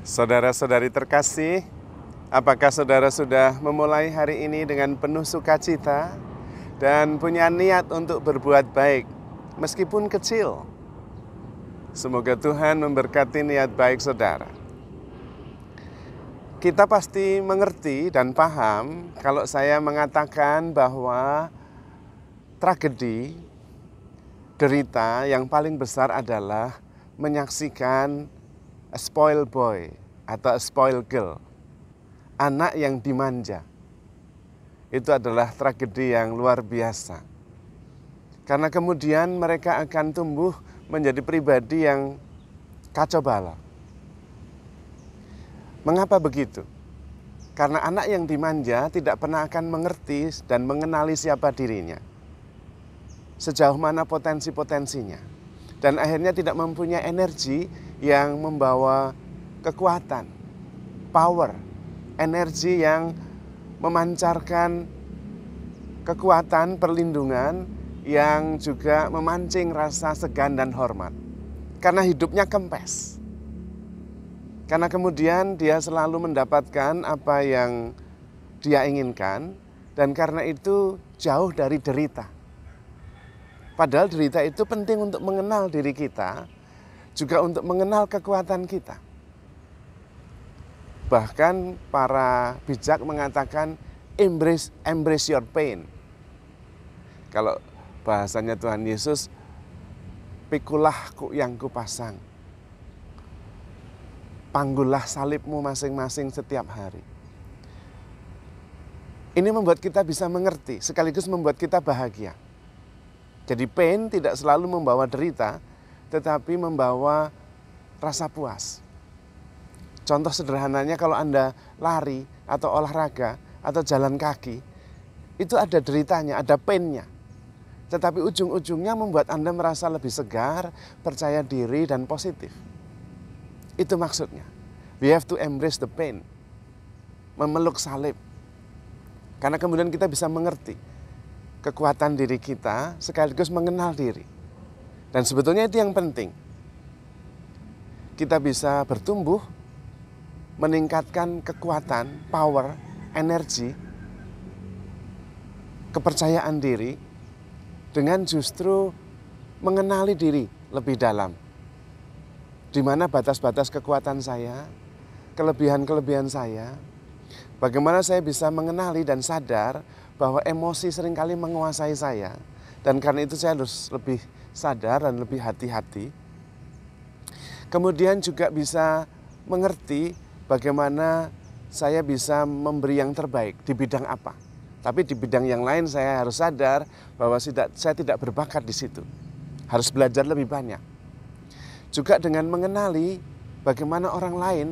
Saudara-saudari terkasih, apakah saudara sudah memulai hari ini dengan penuh sukacita dan punya niat untuk berbuat baik, meskipun kecil? Semoga Tuhan memberkati niat baik saudara. Kita pasti mengerti dan paham kalau saya mengatakan bahwa tragedi, derita yang paling besar adalah menyaksikan a spoiled boy atau a spoiled girl, anak yang dimanja. Itu adalah tragedi yang luar biasa. Karena kemudian mereka akan tumbuh menjadi pribadi yang kacau balau. Mengapa begitu? Karena anak yang dimanja tidak pernah akan mengerti dan mengenali siapa dirinya, sejauh mana potensi-potensinya, dan akhirnya tidak mempunyai energi yang membawa kekuatan, power, energi yang memancarkan kekuatan, perlindungan yang juga memancing rasa segan dan hormat. Karena hidupnya kempes. Karena kemudian dia selalu mendapatkan apa yang dia inginkan, dan karena itu jauh dari derita. Padahal derita itu penting untuk mengenal diri kita, juga untuk mengenal kekuatan kita. Bahkan para bijak mengatakan embrace your pain. Kalau bahasanya Tuhan Yesus, pikulah yang kupasang, panggullah salibmu masing-masing setiap hari. Ini membuat kita bisa mengerti, sekaligus membuat kita bahagia. Jadi pain tidak selalu membawa derita, tetapi membawa rasa puas. Contoh sederhananya, kalau Anda lari atau olahraga atau jalan kaki, itu ada deritanya, ada painnya. Tetapi ujung-ujungnya membuat Anda merasa lebih segar, percaya diri, dan positif. Itu maksudnya. We have to embrace the pain. Memeluk salib. Karena kemudian kita bisa mengerti kekuatan diri kita, sekaligus mengenal diri. Dan sebetulnya itu yang penting. Kita bisa bertumbuh, meningkatkan kekuatan, power, energi, kepercayaan diri, dengan justru mengenali diri lebih dalam. Di mana batas-batas kekuatan saya, kelebihan-kelebihan saya, bagaimana saya bisa mengenali dan sadar bahwa emosi seringkali menguasai saya. Dan karena itu saya harus lebih sadar dan lebih hati-hati. Kemudian juga bisa mengerti bagaimana saya bisa memberi yang terbaik di bidang apa. Tapi di bidang yang lain saya harus sadar bahwa saya tidak berbakat di situ. Harus belajar lebih banyak. Juga dengan mengenali bagaimana orang lain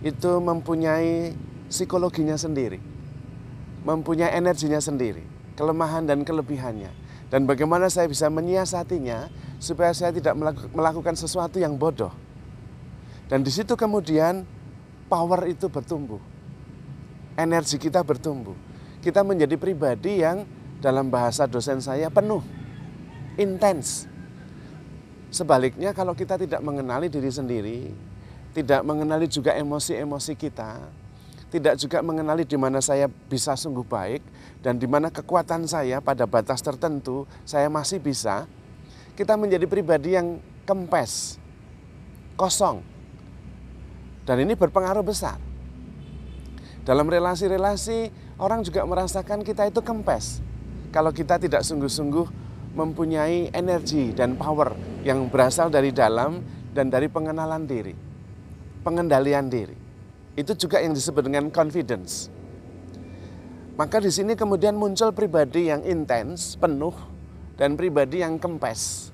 itu mempunyai psikologinya sendiri, mempunyai energinya sendiri, kelemahan dan kelebihannya. Dan bagaimana saya bisa menyiasatinya supaya saya tidak melakukan sesuatu yang bodoh. Dan di situ kemudian power itu bertumbuh. Energi kita bertumbuh. Kita menjadi pribadi yang dalam bahasa dosen saya penuh, intens. Sebaliknya kalau kita tidak mengenali diri sendiri, tidak mengenali juga emosi-emosi kita, tidak juga mengenali di mana saya bisa sungguh baik dan di mana kekuatan saya pada batas tertentu saya masih bisa, kita menjadi pribadi yang kempes, kosong. Dan ini berpengaruh besar. Dalam relasi-relasi, orang juga merasakan kita itu kempes. Kalau kita tidak sungguh-sungguh mempunyai energi dan power yang berasal dari dalam dan dari pengenalan diri, pengendalian diri. Itu juga yang disebut dengan confidence. Maka di sini kemudian muncul pribadi yang intens, penuh, dan pribadi yang kempes,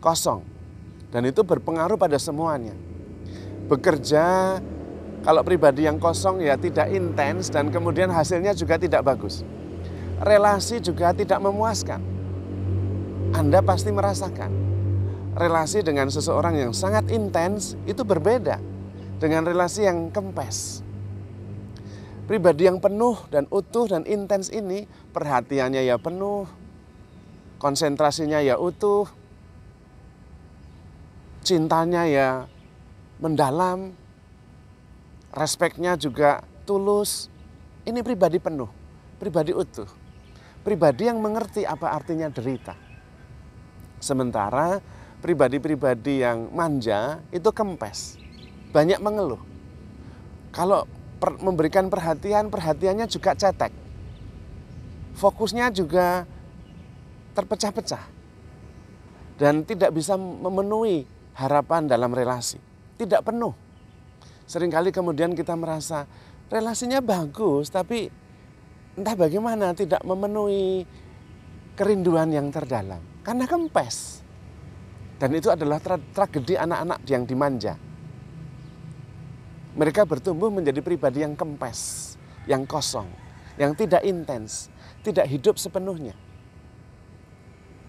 kosong. Dan itu berpengaruh pada semuanya. Bekerja, kalau pribadi yang kosong ya tidak intens dan kemudian hasilnya juga tidak bagus. Relasi juga tidak memuaskan. Anda pasti merasakan. Relasi dengan seseorang yang sangat intens itu berbeda dengan relasi yang kempes. Pribadi yang penuh dan utuh dan intens ini, perhatiannya ya penuh, konsentrasinya ya utuh, cintanya ya mendalam, respeknya juga tulus. Ini pribadi penuh, pribadi utuh, pribadi yang mengerti apa artinya derita. Sementara pribadi-pribadi yang manja itu kempes, banyak mengeluh. Kalau memberikan perhatian, perhatiannya juga cetek. Fokusnya juga terpecah-pecah. Dan tidak bisa memenuhi harapan dalam relasi. Tidak penuh. Seringkali kemudian kita merasa relasinya bagus, tapi entah bagaimana tidak memenuhi kerinduan yang terdalam. Karena kempes. Dan itu adalah tragedi anak-anak yang dimanja. Mereka bertumbuh menjadi pribadi yang kempes, yang kosong, yang tidak intens, tidak hidup sepenuhnya.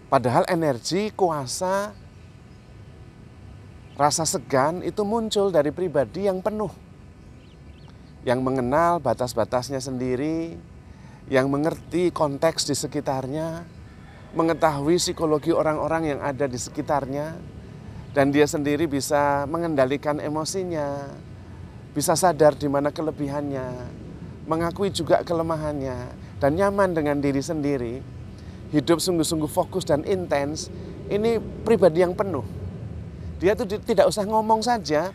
Padahal energi, kuasa, rasa segan itu muncul dari pribadi yang penuh. Yang mengenal batas-batasnya sendiri, yang mengerti konteks di sekitarnya, mengetahui psikologi orang-orang yang ada di sekitarnya, dan dia sendiri bisa mengendalikan emosinya, bisa sadar di mana kelebihannya, mengakui juga kelemahannya, dan nyaman dengan diri sendiri, hidup sungguh-sungguh fokus dan intens. Ini pribadi yang penuh. Dia tuh tidak usah ngomong saja,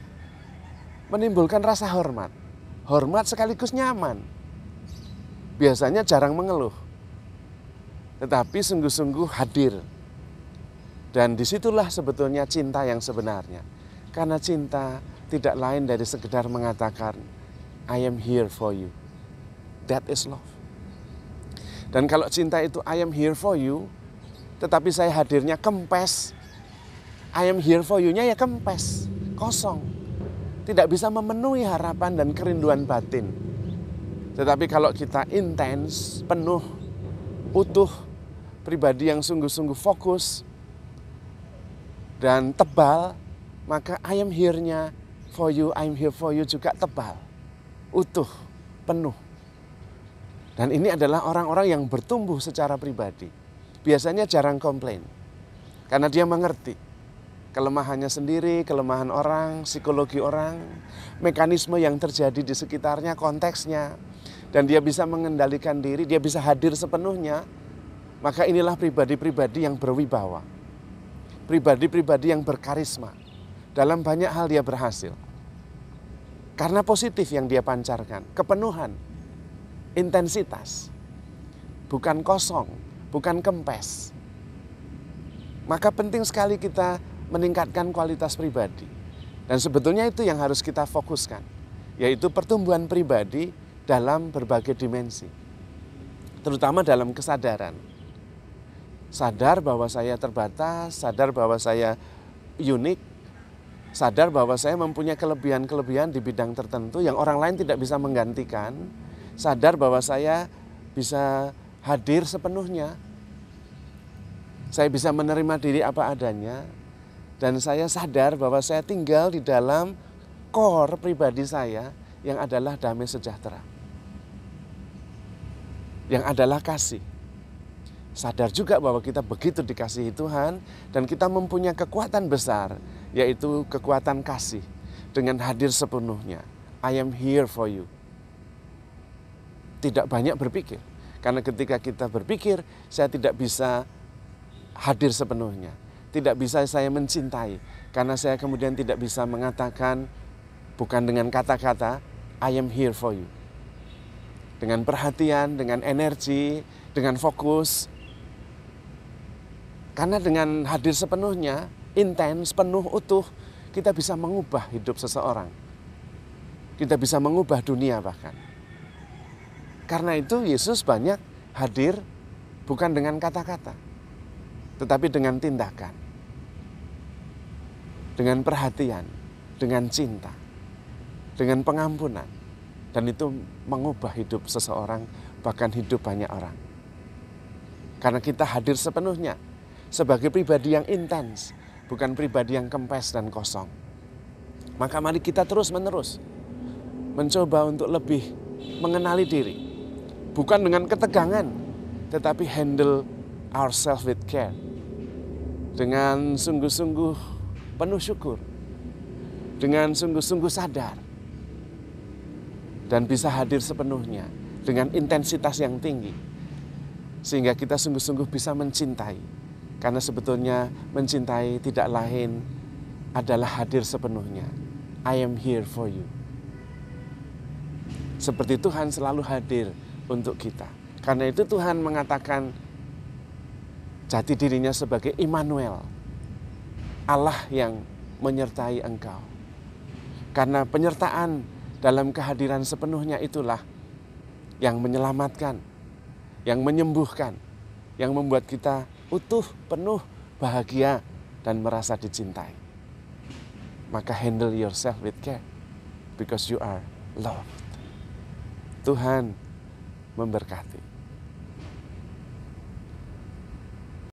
menimbulkan rasa hormat. Hormat sekaligus nyaman. Biasanya jarang mengeluh, tetapi sungguh-sungguh hadir. Dan disitulah sebetulnya cinta yang sebenarnya. Karena cinta tidak lain dari sekedar mengatakan, I am here for you. That is love. Dan kalau cinta itu I am here for you, tetapi saya hadirnya kempes, I am here for you-nya ya kempes, kosong. Tidak bisa memenuhi harapan dan kerinduan batin. Tetapi kalau kita intens, penuh, utuh, pribadi yang sungguh-sungguh fokus dan tebal, maka I am here-nya for you, I am here for you juga tebal, utuh, penuh. Dan ini adalah orang-orang yang bertumbuh secara pribadi. Biasanya jarang komplain, karena dia mengerti kelemahannya sendiri, kelemahan orang, psikologi orang, mekanisme yang terjadi di sekitarnya, konteksnya. Dan dia bisa mengendalikan diri, dia bisa hadir sepenuhnya. Maka inilah pribadi-pribadi yang berwibawa. Pribadi-pribadi yang berkarisma. Dalam banyak hal dia berhasil. Karena positif yang dia pancarkan, kepenuhan, intensitas. Bukan kosong, bukan kempes. Maka penting sekali kita meningkatkan kualitas pribadi. Dan sebetulnya itu yang harus kita fokuskan, yaitu pertumbuhan pribadi dalam berbagai dimensi. Terutama dalam kesadaran. Sadar bahwa saya terbatas, sadar bahwa saya unik, sadar bahwa saya mempunyai kelebihan-kelebihan di bidang tertentu yang orang lain tidak bisa menggantikan, sadar bahwa saya bisa hadir sepenuhnya, saya bisa menerima diri apa adanya, dan saya sadar bahwa saya tinggal di dalam core pribadi saya yang adalah damai sejahtera, yang adalah kasih. Sadar juga bahwa kita begitu dikasihi Tuhan dan kita mempunyai kekuatan besar, yaitu kekuatan kasih dengan hadir sepenuhnya. I am here for you. Tidak banyak berpikir, karena ketika kita berpikir, saya tidak bisa hadir sepenuhnya. Tidak bisa saya mencintai, karena saya kemudian tidak bisa mengatakan, bukan dengan kata-kata, I am here for you. Dengan perhatian, dengan energi, dengan fokus. Karena dengan hadir sepenuhnya, intens, penuh, utuh, kita bisa mengubah hidup seseorang. Kita bisa mengubah dunia bahkan. Karena itu Yesus banyak hadir bukan dengan kata-kata, tetapi dengan tindakan. Dengan perhatian, dengan cinta, dengan pengampunan. Dan itu mengubah hidup seseorang, bahkan hidup banyak orang. Karena kita hadir sepenuhnya sebagai pribadi yang intens, bukan pribadi yang kempes dan kosong. Maka mari kita terus-menerus mencoba untuk lebih mengenali diri. Bukan dengan ketegangan, tetapi handle ourselves with care. Dengan sungguh-sungguh penuh syukur. Dengan sungguh-sungguh sadar dan bisa hadir sepenuhnya dengan intensitas yang tinggi. Sehingga kita sungguh-sungguh bisa mencintai. Karena sebetulnya mencintai tidak lain adalah hadir sepenuhnya. I am here for you. Seperti Tuhan selalu hadir untuk kita. Karena itu Tuhan mengatakan jati dirinya sebagai Immanuel, Allah yang menyertai engkau. Karena penyertaan dalam kehadiran sepenuhnya itulah yang menyelamatkan, yang menyembuhkan, yang membuat kita utuh, penuh, bahagia, dan merasa dicintai. Maka handle yourself with care, because you are loved. Tuhan memberkati.